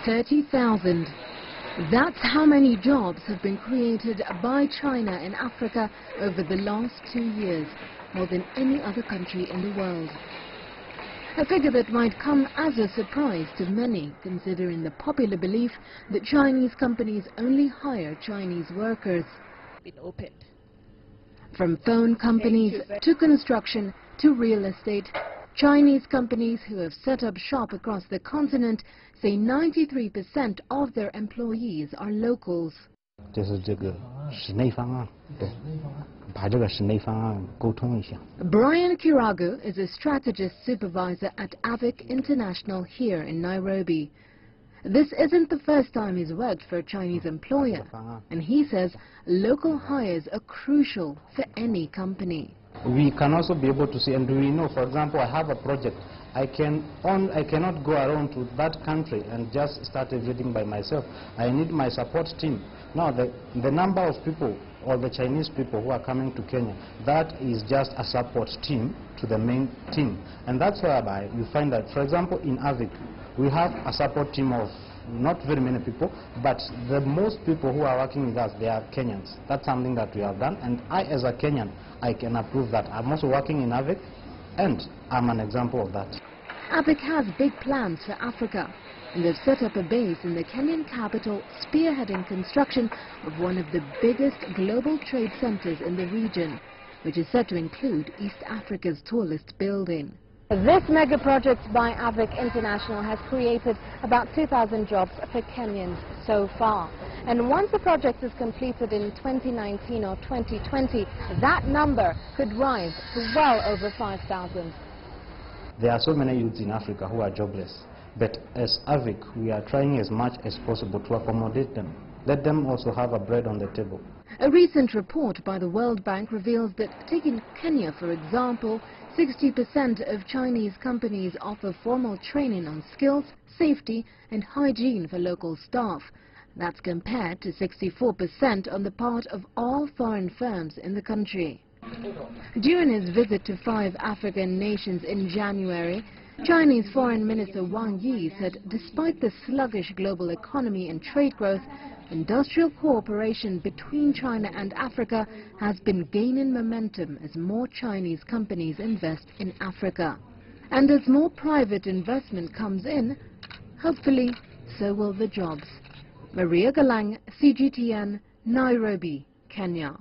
30,000. That's how many jobs have been created by China in Africa over the last 2 years, more than any other country in the world. A figure that might come as a surprise to many, considering the popular belief that Chinese companies only hire Chinese workers. From phone companies to construction to real estate, Chinese companies who have set up shop across the continent say 93% of their employees are locals. Brian Kiragu is a strategist supervisor at AVIC International here in Nairobi. This isn't the first time he's worked for a Chinese employer, and he says local hires are crucial for any company. We can also be able to see, and we know, for example, I have a project, I cannot go around to that country and just start everything by myself. I need my support team. Now, the number of people, or the Chinese people who are coming to Kenya, that is just a support team to the main team. And that's whereby you find that, for example, in AVIC, we have a support team of not very many people, but the most people who are working with us, they are Kenyans. That's something that we have done, and I, as a Kenyan, I can approve that. I'm also working in AVIC, and I'm an example of that. AVIC has big plans for Africa, and they've set up a base in the Kenyan capital, spearheading construction of one of the biggest global trade centers in the region, which is set to include East Africa's tallest building. This mega project by AVIC International has created about 2,000 jobs for Kenyans so far. And once the project is completed in 2019 or 2020, that number could rise to well over 5,000. There are so many youths in Africa who are jobless, but as AVIC, we are trying as much as possible to accommodate them. Let them also have a bread on the table. A recent report by the World Bank reveals that, taking Kenya for example, 60% of Chinese companies offer formal training on skills, safety and hygiene for local staff. That's compared to 64% on the part of all foreign firms in the country. During his visit to 5 African nations in January, Chinese Foreign Minister Wang Yi said despite the sluggish global economy and trade growth, industrial cooperation between China and Africa has been gaining momentum as more Chinese companies invest in Africa. And as more private investment comes in, hopefully so will the jobs. Maria Galang, CGTN, Nairobi, Kenya.